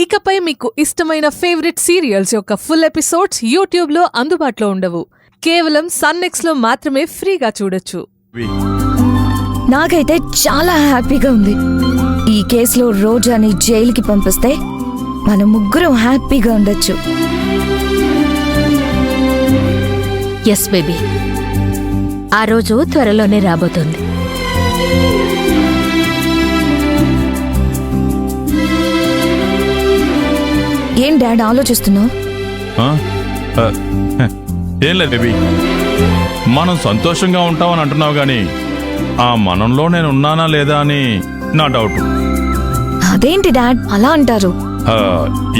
ఇకపై మీకు ఇష్టమైన ఫేవరెట్ సీరియల్స్ యొక్క ఫుల్ ఎపిసోడ్స్ యూట్యూబ్లో అందుబాటులో ఉండవు. కేవలం సన్నెక్స్లో మాత్రమే ఫ్రీగా చూడొచ్చు. నాకైతే చాలా హ్యాపీగా ఉంది. ఈ కేసులో రోజాని జైలుకి పంపిస్తే మనం ముగ్గురం హ్యాపీగా ఉండొచ్చు. ఎస్ బేబీ, ఆ రోజు త్వరలోనే రాబోతుంది. ఏం డాడ్ ఆలోచిస్తున్నావు? ఏం లేదు బేబీ, మనం సంతోషంగా ఉంటామని అంటున్నావు గాని ఆ మనంలో నేను ఉన్నానా లేదా అని నా డౌట్. అదేంటి డాడ్ అలా అంటారు?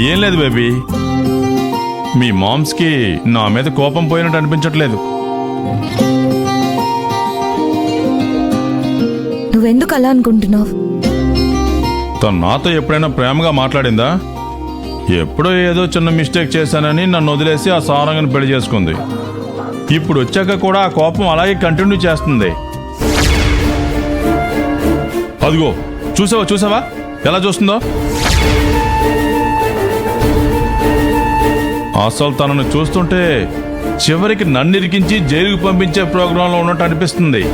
ఏం లేదు బేబీ, మీ మామ్స్కి నా మీద కోపం పోయినట్టు అనిపించట్లేదు. నువ్వెందుకు అలా అనుకుంటున్నావు? తను నాతో ఎప్పుడైనా ప్రేమగా మాట్లాడిందా? ఎప్పుడో ఏదో చిన్న మిస్టేక్ చేశానని నన్ను వదిలేసి ఆ సారంగని పెళ్లి చేసుకుంది. ఇప్పుడు వచ్చాక కూడా ఆ కోపం అలాగే కంటిన్యూ చేస్తుంది. అదిగో చూసావా ఎలా చూస్తుందో? అసలు తనను చూస్తుంటే చివరికి నన్ను ఇరికించి జైలుకు పంపించే ప్రోగ్రాంలో ఉన్నట్టు అనిపిస్తుంది.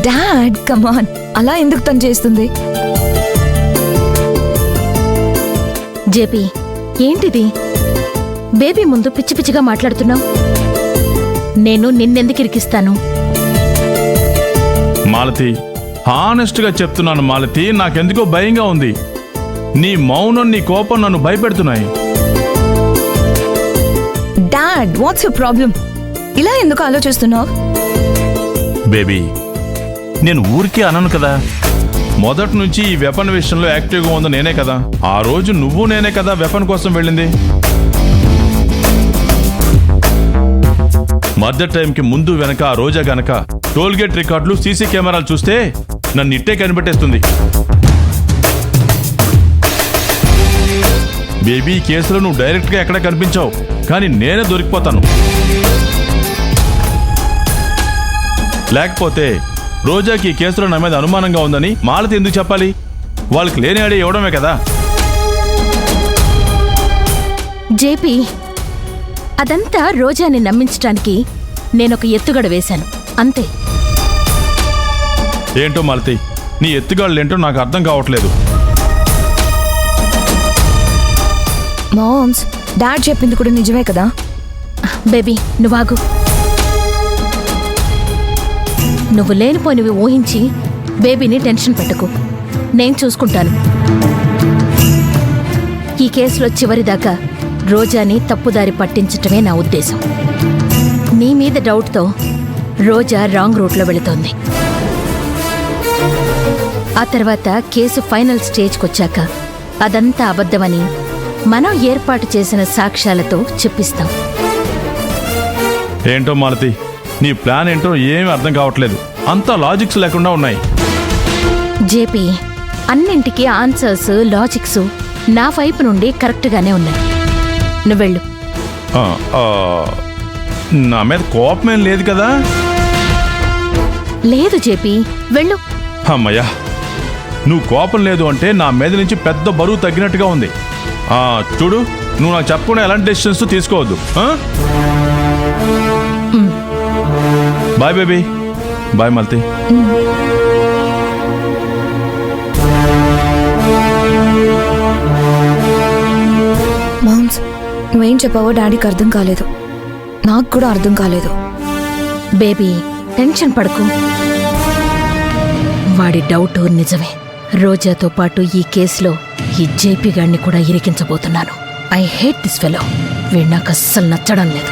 డాడ్ కమాన్, అలా ఎందుకు తను చేస్తుంది? జేపీ, ఏంటిది? బేబీ ముందు పిచ్చి పిచ్చిగా మాట్లాడుతున్నావు. నేను నిన్నెందుకు ఇరికిస్తాను? మాలతి, హానెస్ట్గా చెప్తున్నాను మాలతి, నాకెందుకో భయంగా ఉంది. నీ మౌనం, నీ కోపం నన్ను భయపెడుతున్నాయి. Dad, what's your problem? ఇలా ఎందుకు ఆలోచిస్తున్నావు? బేబీ, నేను ఊరికే అనను కదా. మొదటి నుంచి ఈ వెపన్ విషయంలో యాక్టివ్గా ఉంది నేనే కదా. ఆ రోజు నువ్వు నేనే కదా వెపన్ కోసం వెళ్ళింది. మర్డర్ టైంకి ముందు వెనక ఆ రోజా గనక టోల్గేట్ రికార్డులు, సీసీ కెమెరాలు చూస్తే నన్ను ఇట్టే కనిపెట్టేస్తుంది. బేబీ, కేసులో నువ్వు డైరెక్ట్గా ఎక్కడ కనిపించావు, కానీ నేనే దొరికిపోతాను. లేకపోతే రోజాకి ఈ కేసులో నా మీద అనుమానంగా ఉందని మాలతి ఎందుకు చెప్పాలి? వాళ్ళకి లేని ఐడియా ఇవ్వడమే కదా. జేపీ, అదంతా రోజాని నమ్మించటానికి నేనొక ఎత్తుగడ వేశాను, అంతే. ఏంటో మాలతి, నీ ఎత్తుగాళ్ళేంటో నాకు అర్థం కావట్లేదు. మామ్స్, డాడ్ చెప్పింది కూడా నిజమే కదా. బేబీ, నువ్వాగు. నువ్వు లేనిపోనివి ఊహించి బేబీని టెన్షన్ పెట్టకు. నేను చూసుకుంటాను. ఈ కేసులో చివరిదాకా రోజాని తప్పుదారి పట్టించటమే నా ఉద్దేశం. నీ మీద డౌట్తో రోజా రాంగ్ రూట్లో వెళుతోంది. ఆ తర్వాత కేసు ఫైనల్ స్టేజ్కి వచ్చాక అదంతా అబద్ధమని మనం ఏర్పాటు చేసిన సాక్ష్యాలతో చెప్పిస్తాం. ఏంటో మాలతి, నీ ప్లాన్ ఏంటో ఏమీ అర్థం కావట్లేదు. అంతా లాజిక్స్ లేకుండా ఉన్నాయి. జేపీ, అన్నింటికీ ఆన్సర్స్, లాజిక్స్ నా వైపు నుండి కరెక్ట్గానే ఉన్నాయి. నువ్వెళ్ళు. నా మీద కోపమేం లేదు కదా? లేదు జేపీ, వెళ్ళు. అమ్మయ్యా, నువ్వు కోపం లేదు అంటే నా మీద నుంచి పెద్ద బరువు తగ్గినట్టుగా ఉంది. చూడు, నువ్వు నాకు చెప్పకుండా ఎలాంటి డెసిషన్స్ తీసుకోవద్దు. Bye baby. Bye Malathi. Moms, నువ్వేం చెప్పావో డాడీకి అర్థం కాలేదు. నాకు కూడా అర్థం కాలేదు. బేబీ, టెన్షన్ పడకు. వాడి డౌట్ నిజమే. రోజాతో పాటు ఈ కేసులో ఈ జేపీ గాడిని కూడా ఇరికించబోతున్నాను. I hate this fellow. వీడు నాకు అస్సలు నచ్చడం లేదు.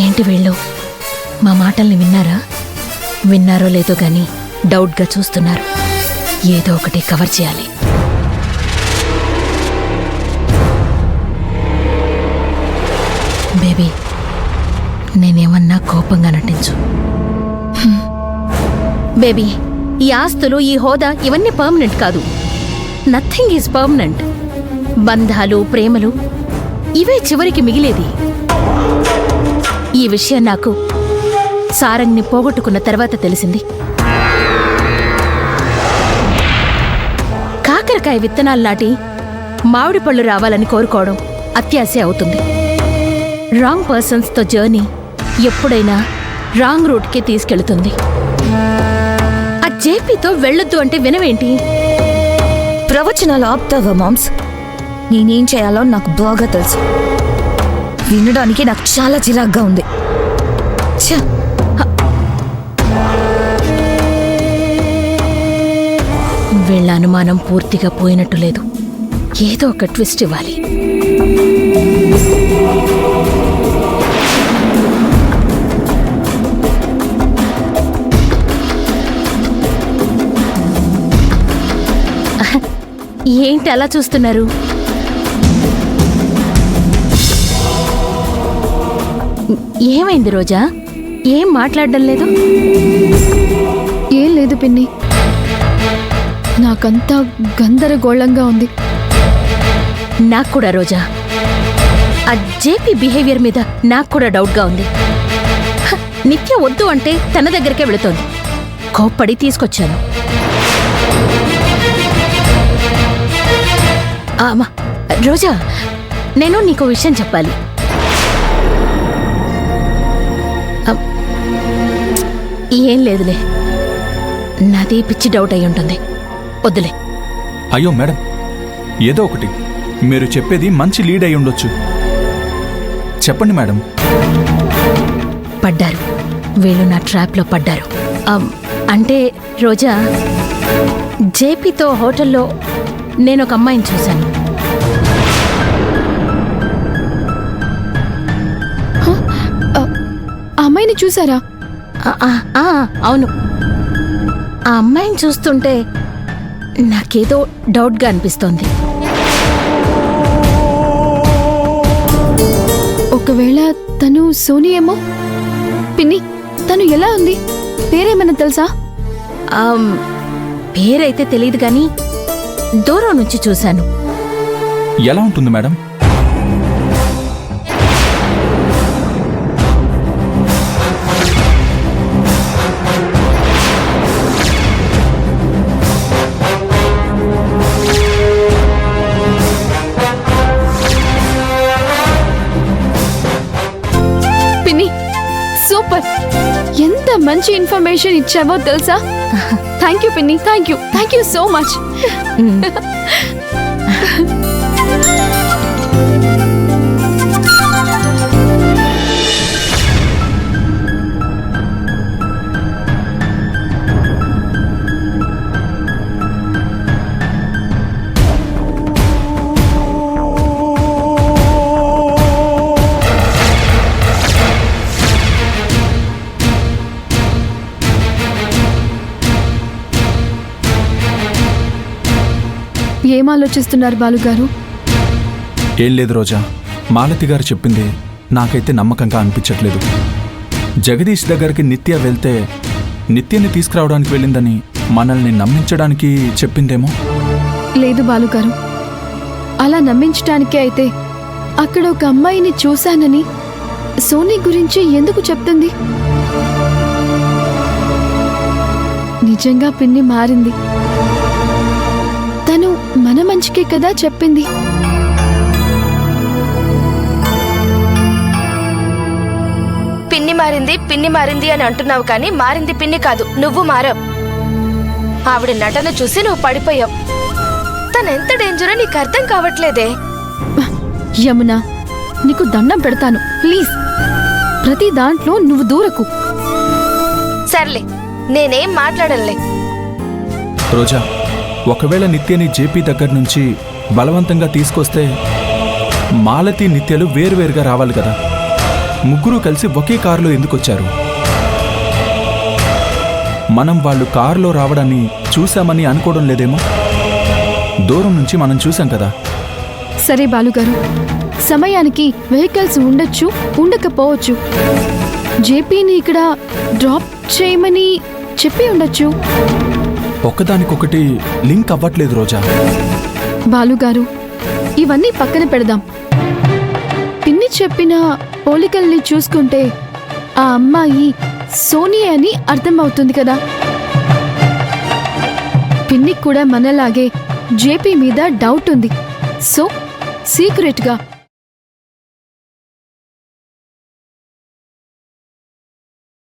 ఏంటి వీళ్ళు మా మాటల్ని విన్నారో లేదో గాని డౌట్గా చూస్తున్నారు. ఏదో ఒకటి కవర్ చేయాలి. బేబీ, నేనేమన్నా కోపంగా నటించు. బేబీ, ఈ ఆస్తులు, ఈ హోదా ఇవన్నీ పర్మనెంట్ కాదు. Nothing is permanent. బంధాలు, ప్రేమలు ఇవే చివరికి మిగిలేది. ఈ విషయం నాకు సారంగ్ని పోగొట్టుకున్న తర్వాత తెలిసింది. కాకరకాయ విత్తనాలు నాటి మామిడి పళ్ళు రావాలని కోరుకోవడం అత్యాశ అవుతుంది. రాంగ్ పర్సన్స్తో జర్నీ ఎప్పుడైనా రాంగ్ రూట్కి తీసుకెళ్తుంది. ఆ జేపీతో వెళ్ళొద్దు అంటే వినవేంటి? ప్రవచనాలు ఆపుతావా మామ్స్? నేనేం చేయాలో నాకు బాగా తెలుసు. వినడానికి నాకు చాలా చిరాగ్గా ఉంది. ఛ! వీళ్ళ అనుమానం పూర్తిగా పోయినట్టు లేదు. ఏదో ఒక ట్విస్ట్ ఇవ్వాలి. ఏంటి అలా చూస్తున్నారు? ఏమైంది రోజా? ఏం మాట్లాడడం లేదు? ఏం లేదు పిన్ని, నాకంతా గందరగోళంగా ఉంది. నాకు కూడా రోజా. ఆ జేపీ బిహేవియర్ మీద నాకు కూడా డౌట్గా ఉంది. నిత్య వద్దు అంటే తన దగ్గరికే వెళుతోంది. కోప్పడి తీసుకొచ్చాను. రోజా, నేను నీకు విషయం చెప్పాలి. ఏం లేదులే, నాది పిచ్చి డౌట్ అయి ఉంటుంది. వద్దులే. అయ్యో మేడం, ఏదో ఒకటి మీరు చెప్పేది మంచి లీడ్ అయి ఉండొచ్చు. చెప్పండి మేడం. పడ్డారు, వీళ్ళు నా ట్రాప్లో పడ్డారు. అంటే రోజా, జేపీతో హోటల్లో నేను ఒక అమ్మాయిని చూశాను. అమ్మాయిని చూసారా? అవును. ఆ అమ్మాయిని చూస్తుంటే నాకేదో డౌట్గా అనిపిస్తోంది. ఒకవేళ తను సోనీ ఏమో. పిన్ని, తను ఎలా ఉంది? పేరేమైనా తెలుసా? పేరైతే తెలియదు కానీ దూరం నుంచి చూశాను. ఎలా ఉంటుంది మేడం? పిన్ని, సూపర్! ఎంత మంచి ఇన్ఫర్మేషన్ ఇచ్చావో తెలుసా? థ్యాంక్ యూ పిన్ని, థ్యాంక్ యూ సో మచ్. ఏం ఆలోచిస్తున్నారు బాలుగారు? ఏం లేదు రోజా, మాలతి గారు చెప్పింది నాకైతే నమ్మకంగా అనిపించట్లేదు. జగదీష్ దగ్గరికి నిత్య వెళ్తే నిత్యని తీసుకురావడానికి వెళ్ళిందని మనల్ని నమ్మించడానికి చెప్పిందేమో. లేదు బాలుగారు, అలా నమ్మించడానికే అయితే అక్కడ ఒక అమ్మాయిని చూశానని సోనీ గురించి ఎందుకు చెప్తుంది? నిజంగా పిన్ని మారింది. తను మన మంచికే కదా చెప్పింది. పిన్ని మారింది అని అంటున్నావు కానీ మారింది పిన్ని కాదు, నువ్వు మారావు. ఆవిడ నటన చూసి నువ్వు పడిపోయావు. తనెంత డేంజరో నీకు అర్థం కావట్లేదే. యమునా, నీకు దండం పెడతాను ప్లీజ్, ప్రతి దాంట్లో నువ్వు దూరకు. సర్లే, నేనేం మాట్లాడలే. రోజా, ఒకవేళ నిత్యని జేపీ దగ్గర నుంచి బలవంతంగా తీసుకొస్తే మాలతి నిత్యలు వేరువేరుగా రావాలి కదా. ముగ్గురు కలిసి ఒకే కారులో ఎందుకొచ్చారు? మనం వాళ్ళు కారులో రావడాన్ని చూశామని అనుకోవడం లేదేమో. దూరం నుంచి మనం చూసాం కదా. సరే బాలుగారు, సమయానికి వెహికల్స్ ఉండొచ్చు, ఉండకపోవచ్చు. జేపీని ఇక్కడ డ్రాప్ చేయమని చెప్పి ఉండొచ్చు. ఒక్కదానికొకటి లింక్ అవ్వట్లేదు రోజా. బాలుగారు, ఇవన్నీ పక్కన పెడదాం. పిన్ని చెప్పిన పోలికల్ని చూసుకుంటే ఆ అమ్మాయి సోనియా అని అర్థమవుతుంది కదా. పిన్నికి కూడా మనలాగే జేపీ మీద డౌట్ ఉంది. సో సీక్రెట్గా